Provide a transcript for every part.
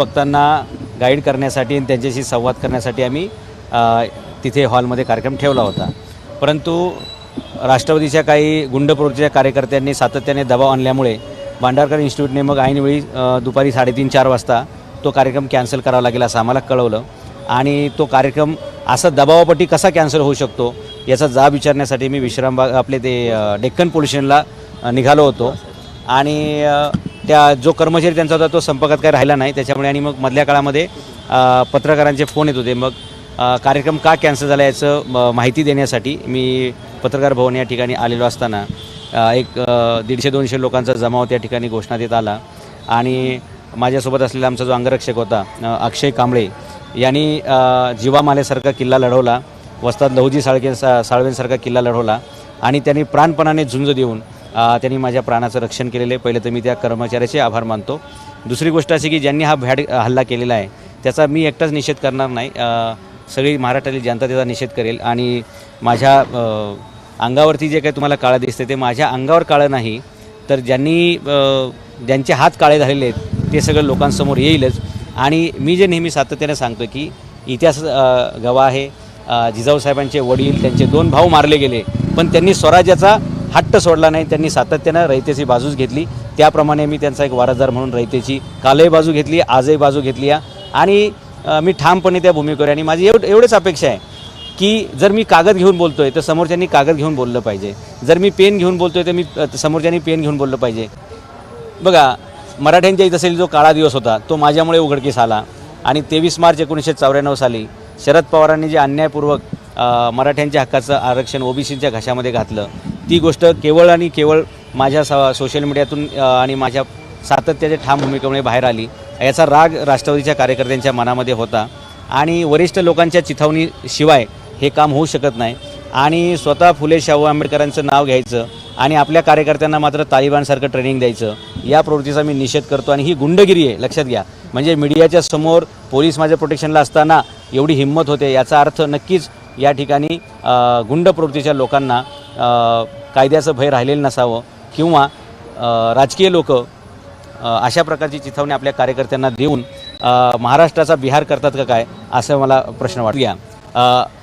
देशभक्तांना guide करण्यासाठी आणि त्यांच्याशी संवाद करण्यासाठी आम्ही तिथे हॉलमध्ये कार्यक्रम ठेवला होता. परंतु राष्ट्रवादीच्या काही गुंड प्रवृत्तीच्या कार्यकर्त्यांनी सातत्याने दबाव आणल्यामुळे भांडारकर इन्स्टिट्यूटने मग ऐनवेळी दुपारी 3:30-4 वाजता तो कार्यक्रम कॅन्सल करावा लागेल असं आम्हाला कळवलं. आणि तो कार्यक्रम असा दबावापोटी कसा कॅन्सल होऊ शकतो याचा जाब विचारण्यासाठी मी विश्रामबाग आपले ते डेक्कन पोलीस स्टेशनला निघालो होतो. आणि त्या जो कर्मचारी त्यांचा होता तो संपर्कात काही राहिला नाही त्याच्यामुळे. आणि मग मधल्या काळामध्ये पत्रकारांचे फोन येत होते. मग कार्यक्रम का कॅन्सल झाला याचं माहिती देण्यासाठी मी पत्रकार भवन या ठिकाणी आलेलो असताना एक 150-200 लोकांचा जमाव त्या ठिकाणी घोषणा देत आला. आणि माझ्यासोबत असलेला आमचा जो अंगरक्षक होता अक्षय कांबळे यांनी जीवामालेसारखा किल्ला लढवला, वस्ताद लहुजी साळवेंसारखा किल्ला लढवला. आणि त्यांनी प्राणपणाने झुंज देऊन त्यांनी माझ्या प्राणाचं रक्षण केलेलं आहे. पहिले तर मी त्या कर्मचाऱ्याचे आभार मानतो. दुसरी गोष्ट अशी की ज्यांनी हा भ्याड हल्ला केलेला आहे त्याचा मी एकटाच निषेध करणार नाही, सगळी महाराष्ट्रातील जनता त्याचा निषेध करेल. आणि माझ्या अंगावरती जे काही तुम्हाला काळं दिसते ते माझ्या अंगावर काळं नाही, तर ज्यांचे हात काळे झालेले आहेत ते सगळं लोकांसमोर येईलच. आणि मी जे नेहमी सातत्याने सांगतो की इतिहास गवाह आहे, जिजाऊसाहेबांचे वडील त्यांचे 2 भाऊ मारले गेले पण त्यांनी स्वराज्याचा हट्ट सोडला नाही. त्यांनी सातत्यानं रयतेची बाजूच घेतली. त्याप्रमाणे मी त्यांचा एक वारसदार म्हणून रयतेची कालही बाजू घेतली, आजही बाजू घेतली आहे. आणि मी ठामपणे त्या भूमिकेवर. आणि माझी एवढीच अपेक्षा आहे की जर मी कागद घेऊन बोलतो आहे तर समोरच्यांनी कागद घेऊन बोललं पाहिजे, जर मी पेन घेऊन बोलतो आहे तर मी समोरच्यांनी पेन घेऊन बोललं पाहिजे. बघा, मराठ्यांच्या इतिहासातील जो काळा दिवस होता तो माझ्यामुळे उघडकीस आला. आणि 23 मार्च 1994 साली शरद पवारांनी जे अन्यायपूर्वक मराठ्यांच्या हक्काचं आरक्षण ओबीसीच्या घशामध्ये घातलं ती गोष्ट केवळ आणि केवळ माझ्या सोशल मीडियातून आणि माझ्या सातत्याच्या ठाम भूमिकेमुळे बाहेर आली. याचा राग राष्ट्रवादीच्या कार्यकर्त्यांच्या मनामध्ये होता. आणि वरिष्ठ लोकांच्या चिथावणीशिवाय हे काम होऊ शकत नाही. आणि स्वतः फुले शाहू आंबेडकरांचं नाव घ्यायचं आणि आपल्या कार्यकर्त्यांना मात्र तालिबानसारखं ट्रेनिंग द्यायचं या प्रवृत्तीचा मी निषेध करतो. आणि ही गुंडगिरी आहे, लक्षात घ्या. म्हणजे मीडियाच्या समोर पोलीस माझ्या प्रोटेक्शनला असताना एवढी हिंमत होते याचा अर्थ नक्कीच या ठिकाणी गुंड प्रवृत्तीच्या लोकांना कायद्याचं भय राहिलेलं नसावं किंवा राजकीय लोक अशा प्रकारची चिथावणी आपल्या कार्यकर्त्यांना देऊन महाराष्ट्राचा बिहार करतात का काय असं मला प्रश्न वाटतो.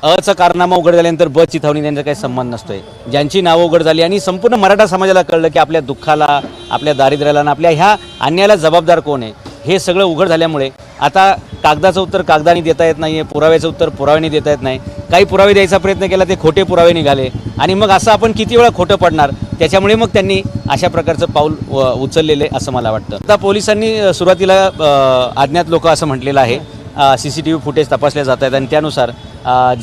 अचं कारनामा उघड झाल्यानंतर ब चिथावणी त्यांचा काही संबंध नसतोय. ज्यांची नावं उघड झाली आणि संपूर्ण मराठा समाजाला कळलं की आपल्या दुःखाला, आपल्या दारिद्र्याला आणि आपल्या ह्या अन्यायाला जबाबदार कोण आहे हे सगळं उघड झाल्यामुळे आता कागदाचं उत्तर कागदाने देता येत नाही आहे, पुराव्याचं उत्तर पुराव्याने देता येत नाही. काही पुरावे द्यायचा प्रयत्न केला ते खोटे पुरावे निघाले. आणि मग असं आपण किती वेळा खोटं पडणार. त्याच्यामुळे मग त्यांनी अशा प्रकारचं पाऊल उचललेले असं मला वाटतं. आता पोलिसांनी सुरुवातीला अज्ञात लोक असं म्हटलेलं आहे, CCTV फुटेज तपासले जात आहेत आणि त्यानुसार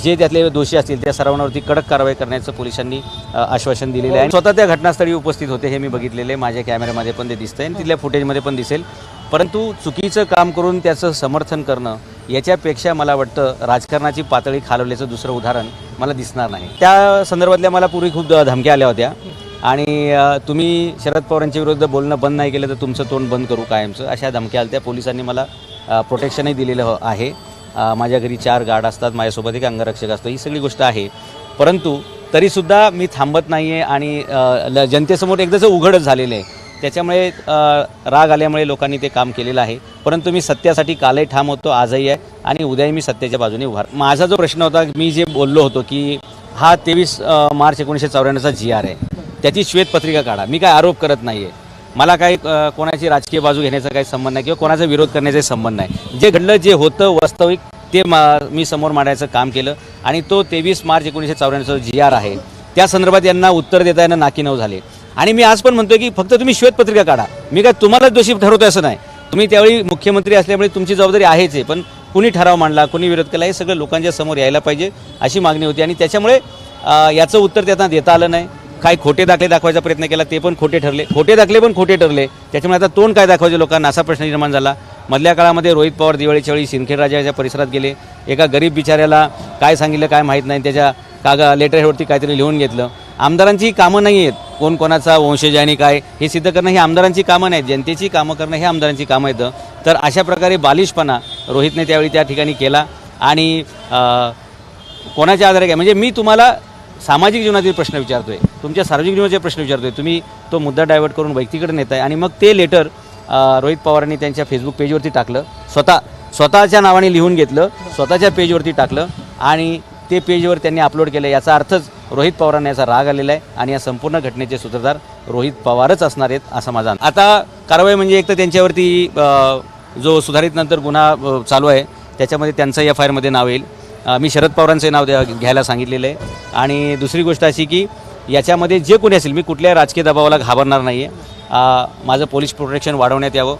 जे त्यातले दोषी असतील त्या सर्वांवरती कडक कारवाई करण्याचं पोलिसांनी आश्वासन दिलेलं आहे. स्वतः त्या घटनास्थळी उपस्थित होते हे मी बघितलेले, माझ्या कॅमेऱ्यामध्ये पण ते दिसतंय आणि तिथल्या फुटेजमध्ये पण दिसेल. परंतु चुकीचं काम करून त्याचं समर्थन करणं याच्यापेक्षा मला वाटतं राजकारणाची पातळी खालवल्याचं दुसरं उदाहरण मला दिसणार नाही. त्या संदर्भातल्या मला पूर्वी खूप धमक्या आल्या होत्या. आणि तुम्ही शरद पवारांच्या विरुद्ध बोलणं बंद नाही केलं तर तुमचं तोंड बंद करू कायमचं अशा धमक्या आल्या. त्या पोलिसांनी मला प्रोटेक्शनही दिलेलं आहे. माझ्या घरी 4 गार्ड असतात, माझ्यासोबत एक अंगरक्षक असतो, ही सगळी गोष्ट आहे. परंतु तरीसुद्धा मी थांबत नाही आहे. आणि जनतेसमोर एकदाचं उघडच झालेलं आहे. त्याच्यामुळे राग आल्यामुळे लोकांनी ते काम केलेलं आहे. परंतु मी सत्यासाठी कालही ठाम होतो, आजही आहे आणि उद्याही मी सत्याच्या बाजूने उभा. माझा जो प्रश्न होता, मी जे बोललो होतो की हा 23 मार्च 1994चा GR आहे, त्याची श्वेतपत्रिका काढा. मी काय आरोप करत नाही आहे, मला काही कोणाची राजकीय बाजू घेण्याचा काही संबंध नाही किंवा कोणाचा विरोध करण्याचा संबंध नाही. जे घडलं, जे होतं वास्तविक ते मी समोर मांडायचं काम केलं. आणि तो 23 मार्च 1994चा GR आहे, त्या संदर्भात यांना उत्तर देता येणं नाकीनऊ झाले. आणि मी आज पण म्हणतोय की फक्त तुम्ही श्वेतपत्रिका काढा. मी काय तुम्हालाच दोषी ठरवतोय असं नाही. तुम्ही त्यावेळी मुख्यमंत्री असल्यामुळे तुमची जबाबदारी आहेच आहे, पण कुणी ठराव मांडला, कुणी विरोध केला, हे सगळं लोकांच्या समोर यायला पाहिजे अशी मागणी होती. आणि त्याच्यामुळे याचं उत्तर त्यांना देता आलं नाही. काही खोटे दाखले दाखवायचा प्रयत्न केला, ते पण खोटे ठरले. खोटे दाखले पण खोटे ठरले. त्याच्यामुळे आता तोंड काय दाखवायचे लोकांना असा प्रश्न निर्माण झाला. मधल्या काळामध्ये रोहित पवार दिवाळीच्या वेळी सिंदखेडराजाच्या परिसरात गेले. एका गरीब बिचाऱ्याला काय सांगितलं काय माहीत नाही, त्याच्या लेटरवरती काहीतरी लिहून घेतलं. आमदारांची कामं नाही आहेत, कोण कोणाचा वंशज आणि काय हे सिद्ध करणं ही आमदारांची कामं नाहीत, जनतेची कामं करणं हे आमदारांची कामं येतं. तर अशा प्रकारे बालिशपणा रोहितने त्यावेळी त्या ठिकाणी केला. आणि कोणाच्या आधारे काय, म्हणजे मी तुम्हाला सामाजिक जीवनातील प्रश्न विचारतोय, तुमच्या सार्वजनिक जीवनाचे प्रश्न विचारतोय, तुम्ही तो मुद्दा डायव्हर्ट करून व्यक्तीकडे नेताय. आणि मग ते लेटर रोहित पवारांनी त्यांच्या फेसबुक पेजवरती टाकलं, स्वतःच्या नावाने लिहून घेतलं, स्वतःच्या पेजवरती टाकलं आणि ते पेजवर त्यांनी अपलोड केलं. याचा अर्थच रोहित पवारांना याचा राग आलेला आहे आणि या संपूर्ण घटनेचे सूत्रधार रोहित पवारच असणार आहेत असा माझा. आता कारवाई म्हणजे एक तर त्यांच्यावरती जो सुधारित नंतर गुन्हा चालू आहे त्याच्यामध्ये त्यांचं FIR नाव येईल. मी शरद पवारांचे नाव घ्यायला सांगितलेलं आहे. आणि दुसरी गोष्ट अशी की याच्यामध्ये जे कोणी असेल, मी कुठल्याही राजकीय दबावाला घाबरणार नाही आहे. माझं पोलीस प्रोटेक्शन वाढवण्यात यावं,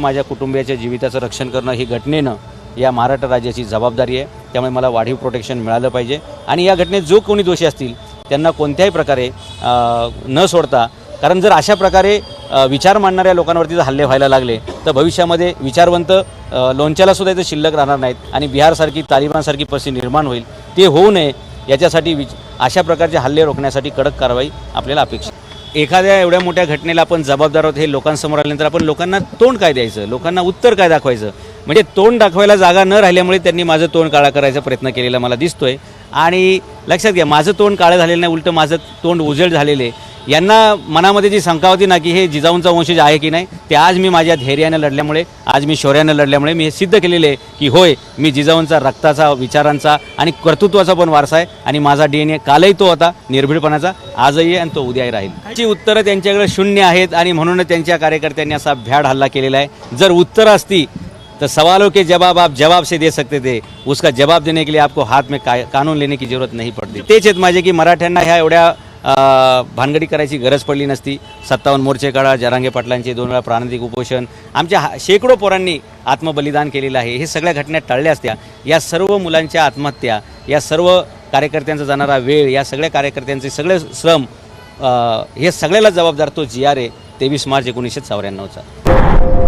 माझ्या कुटुंबियाच्या जीविताचं रक्षण करणं ही घटनेनं या महाराष्ट्र राज्याची जबाबदारी आहे. त्यामुळे मला वाढीव प्रोटेक्शन मिळालं पाहिजे आणि या घटनेत जो कोणी दोषी असतील त्यांना कोणत्याही प्रकारे न सोडता, कारण जर अशा प्रकारे विचार मांडणाऱ्या लोकांवरती जर हल्ले व्हायला लागले तर भविष्यामध्ये विचारवंत लोणच्यालासुद्धा इथं शिल्लक राहणार नाहीत आणि बिहारसारखी तालिबानसारखी परिस्थिती निर्माण होईल. ते होऊ नये याच्यासाठी अशा प्रकारचे हल्ले रोखण्यासाठी कडक कारवाई आपल्याला अपेक्षित. एखाद्या एवढ्या मोठ्या घटनेला आपण जबाबदार आहोत हे लोकांसमोर आल्यानंतर आपण लोकांना तोंड काय द्यायचं, लोकांना उत्तर काय दाखवायचं, म्हणजे तोंड दाखवायला जागा न राहिल्यामुळे त्यांनी माझं तोंड काळा करायचा प्रयत्न केलेला मला दिसतोय. आणि लक्षात घ्या, माझं तोंड काळं झालेलं नाही, उलटं माझं तोंड उजळ झालेले. यांना मनामध्ये जी शंका होती ना की हे जिजाऊंचा वंशज आहे की नाही, ते आज मी माझ्या धैर्यानं लढल्यामुळे, आज मी शौर्यानं लढल्यामुळे मी हे सिद्ध केलेले आहे की होय, मी जिजाऊंचा रक्ताचा, विचारांचा आणि कर्तृत्वाचा पण वारसा आहे आणि माझा DNA कालही तो होता निर्भीडपणाचा, आजही आहे आणि तो उद्याही राहील. त्याची उत्तरं त्यांच्याकडे शून्य आहेत आणि म्हणूनच त्यांच्या कार्यकर्त्यांनी असा भ्याड हल्ला केलेला आहे. जर उत्तरं असती तो सवालों के जवाब आप जवाब से दे सकते थे, उसका जवाब देने के लिए आपको हाथ में कानून लेने की जरूरत नहीं पड़ती. तेच आहेत माझे की मराठ्यांना ह्या एवढ्या भानगडी करायची गरज पडली नसती. 57 मोर्चे काढा, जरांगे पाटलांचे 2 वेळा प्राणतिक उपोषण, आमच्या शेकडो पोरांनी आत्मबलिदान केलेलं आहे. हे सगळ्या घटना टळल्या असत्या. या सर्व मुलांच्या आत्महत्या, या सर्व कार्यकर्त्यांचा जाणारा वेळ, या सगळ्या कार्यकर्त्यांचे सगळे श्रम, हे सगळ्याला जबाबदार तो GR आहे 23 मार्च 1994चा.